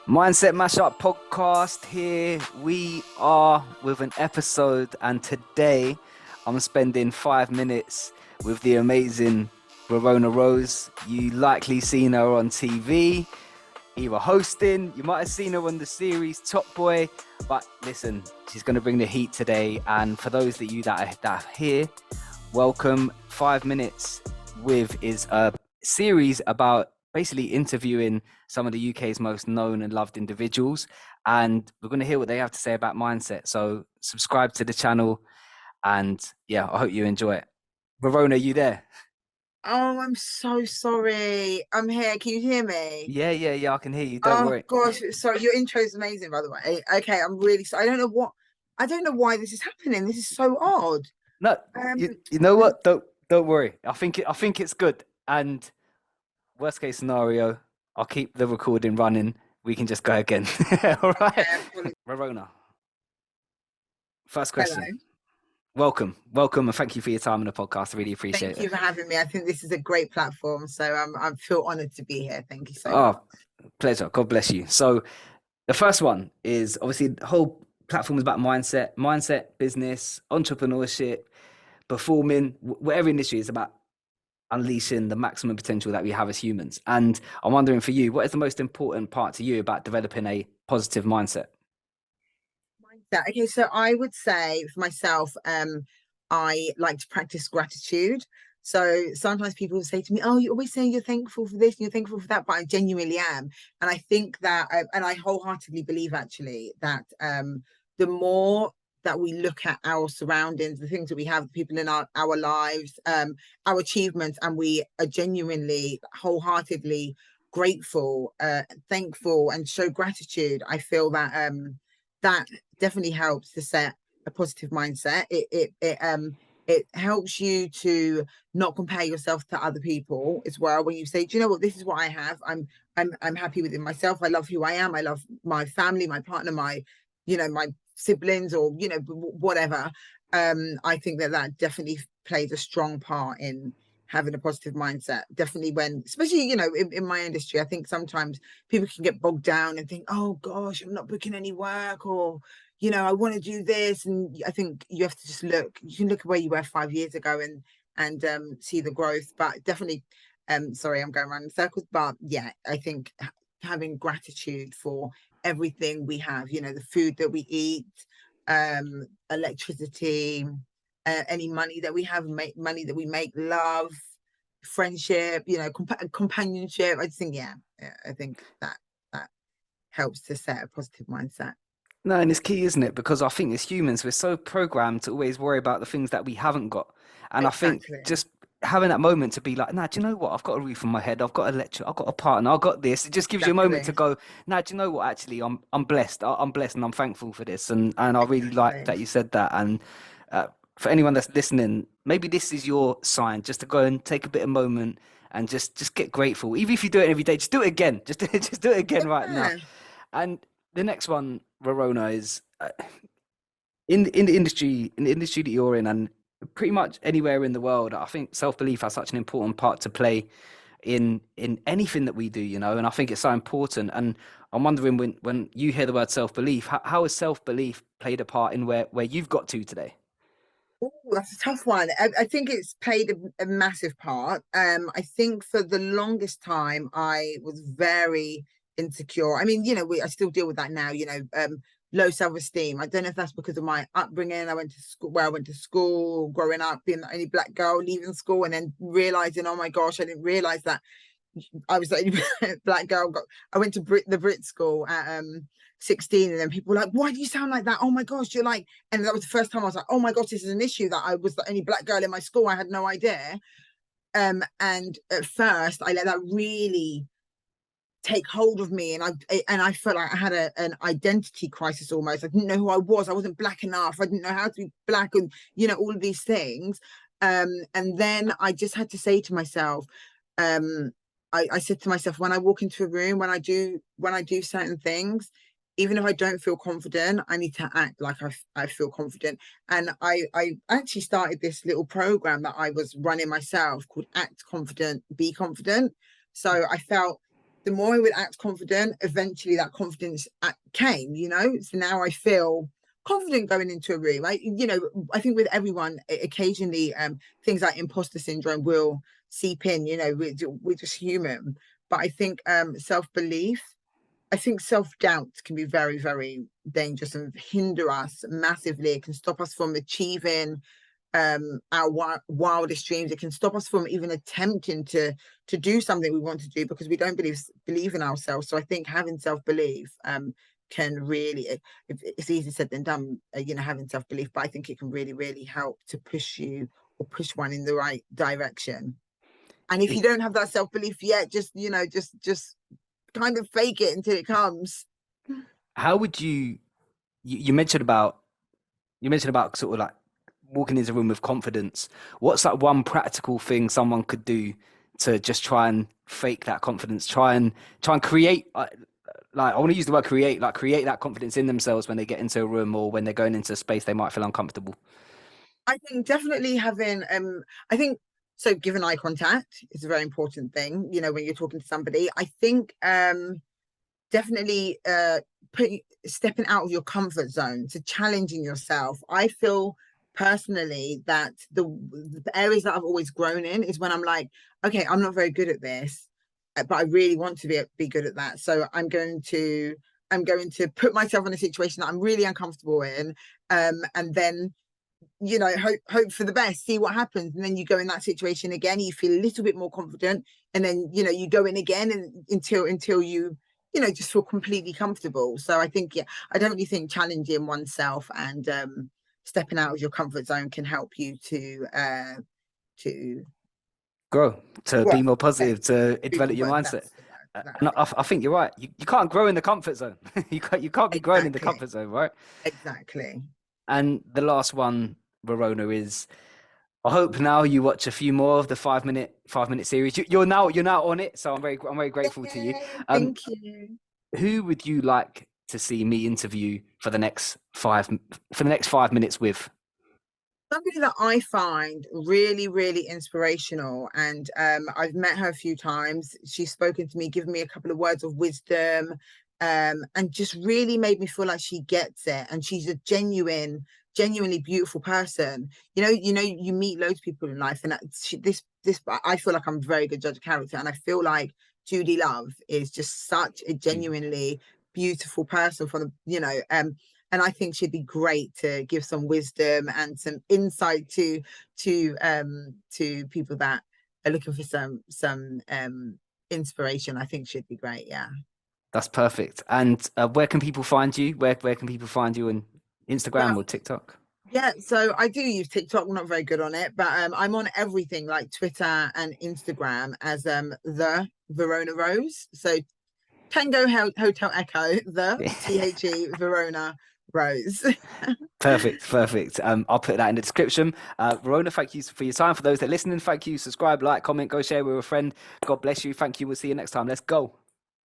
Mindset Mashup podcast here. We are with an episode, and today I'm spending 5 minutes with the amazing Verona Rose. You likely seen her on TV, either hosting, you might have seen her on the series Top Boy, but listen, she's going to bring the heat today. And for those of you that are here, welcome. 5 minutes with is a series about basically interviewing some of the UK's most known and loved individuals, and we're going to hear what they have to say about mindset. So subscribe to the channel, and yeah, I hope you enjoy it. Verona, you there? Oh, I'm so sorry. I'm here. Can you hear me? Yeah, I can hear you, don't Oh worry. gosh, sorry. Your intro is amazing, by the way. Okay, I'm really sorry. I don't know why this is happening. This is so odd. No, Um, you know what, don't worry. I think it's good. And worst case scenario, I'll keep the recording running. We can just go again. All right. okay, apologies. Verona, first Hello. question. Welcome, and thank you for your time on the podcast. I really appreciate Thank it. you for having me. I think this is a great platform, so I feel honored to be here. Thank you so much. Oh, pleasure. God bless you. So the first one is obviously the whole platform is about mindset, business, entrepreneurship, performing, whatever industry is about unleashing the maximum potential that we have as humans. And I'm wondering for you, what is the most important part to you about developing a positive mindset? Mindset. Okay, so I would say for myself, I like to practice gratitude. So sometimes people say to me, "Oh, you're always saying you're thankful for this and you're thankful for that," but I genuinely am, and I think that, and I wholeheartedly believe actually that the more that we look at our surroundings, the things that we have, the people in our lives, our achievements, and we are genuinely, wholeheartedly grateful, thankful, and show gratitude, I feel that that definitely helps to set a positive mindset. It helps you to not compare yourself to other people as well. When you say, "Do you know what? This is what I have. I'm happy within myself. I love who I am. I love my family, my partner, my siblings, or whatever." I think that definitely plays a strong part in having a positive mindset. Definitely when, especially in my industry, I think sometimes people can get bogged down and think, "Oh gosh, I'm not booking any work," or I want to do this. And I think you have to just look. You can look at where you were 5 years ago and see the growth. But definitely, sorry, I'm going around in circles. But yeah, I think having gratitude for everything we have. The food that we eat, electricity, any money that we have, money that we make, love, friendship, companionship. I just think, yeah, I think that helps to set a positive mindset. No, and it's key, isn't it? Because I think as humans, we're so programmed to always worry about the things that we haven't got. And I think Exactly. just having that moment to be like, nah, do you know what? I've got a roof on my head. I've got a lecture. I've got a partner. I've got this. It just gives you a moment to Exactly. go, nah, do you know what? Actually, I'm blessed. I'm blessed and I'm thankful for this. And I really like Exactly. that you said that. And for anyone that's listening, maybe this is your sign just to go and take a bit of moment and just get grateful. Even if you do it every day, just do it again. Just do it again right now. Yeah. And the next one, Verona, is in the industry that you're in, and pretty much anywhere in the world. I think self belief has such an important part to play in anything that we do, and I think it's so important. And I'm wondering when you hear the word self belief, how has self belief played a part in where you've got to today? Ooh, that's a tough one. I think it's played a massive part. I think for the longest time I was very insecure. I mean, I still deal with that now. Low self-esteem. I don't know if that's because of my upbringing. I went to school where I went to school, growing up, being the only black girl, leaving school, and then realizing, oh my gosh, I didn't realize that I was the only black girl. I went to the Brit school at 16, and then people were like, "Why do you sound like that? Oh my gosh, you're like," and that was the first time I was like, "Oh my gosh, this is an issue that I was the only black girl in my school." I had no idea. And at first, I let that really take hold of me, and I felt like I had an identity crisis almost. I didn't know who I was. I wasn't black enough. I didn't know how to be black, and all of these things. And then I just had to say to myself, um, I said to myself, when I walk into a room, when I do certain things, even if I don't feel confident, I need to act like I feel confident. And I actually started this little program that I was running myself called Act Confident, Be Confident. So I felt the more I would act confident, eventually that confidence came, you know. So now I feel confident going into a room. I think with everyone, occasionally, things like imposter syndrome will seep in. You know, we're just human. But I think self belief. I think self doubt can be very, very dangerous and hinder us massively. It can stop us from achieving our wildest dreams. It can stop us from even attempting to do something we want to do because we don't believe in ourselves. So I think having self-belief can really, it's easier said than done, having self-belief, but I think it can really, really help to push you or push one in the right direction. And if you don't have that self-belief yet, just kind of fake it until it comes. How would you mentioned about sort of like walking into a room with confidence. What's that one practical thing someone could do to just try and fake that confidence, try and create, like I want to use the word create, like create that confidence in themselves when they get into a room or when they're going into a space they might feel uncomfortable? I think definitely having I think so giving eye contact is a very important thing, when you're talking to somebody. I think definitely stepping out of your comfort zone, to challenging yourself. I feel personally that the areas that I've always grown in is when I'm like, okay, I'm not very good at this, but I really want to be good at that. So I'm going to put myself in a situation that I'm really uncomfortable in, and then hope for the best, see what happens, and then you go in that situation again, you feel a little bit more confident, and then you go in again, and until you just feel completely comfortable. So I think, yeah, I definitely think challenging oneself and stepping out of your comfort zone can help you to Grow, to be work. more Yeah, positive, to develop beautiful your work. mindset. That's the word. And Exactly. I think you're right. You can't grow in the comfort zone. You can't be growing in the Exactly. comfort zone, right? Exactly. And the last one, Verona, is I hope now you watch a few more of the 5 minute series. You're now on it, so I'm very grateful to you. Yay, Um, thank you. who would you like to see me interview for the next 5 minutes with? Somebody that I find really, really inspirational, and I've met her a few times. She's spoken to me, given me a couple of words of wisdom, and just really made me feel like she gets it, and she's a genuinely beautiful person. You meet loads of people in life, and this I feel like I'm a very good judge of character, and I feel like Judi Love is just such a genuinely beautiful person from and I think she'd be great to give some wisdom and some insight to people that are looking for some inspiration. I think she'd be great. Yeah. That's perfect. And where can people find you? Where can people find you on So Instagram or TikTok? yeah, so I do use TikTok. I'm not very good on it, but I'm on everything like Twitter and Instagram as the Verona Rose. So Tango Hotel Echo, the Verona Rose. Perfect, perfect. I'll put that in the description. Verona, thank you for your time. For those that are listening, thank you. Subscribe, like, comment, go share with a friend. God bless you. Thank you. We'll see you next time. Let's go.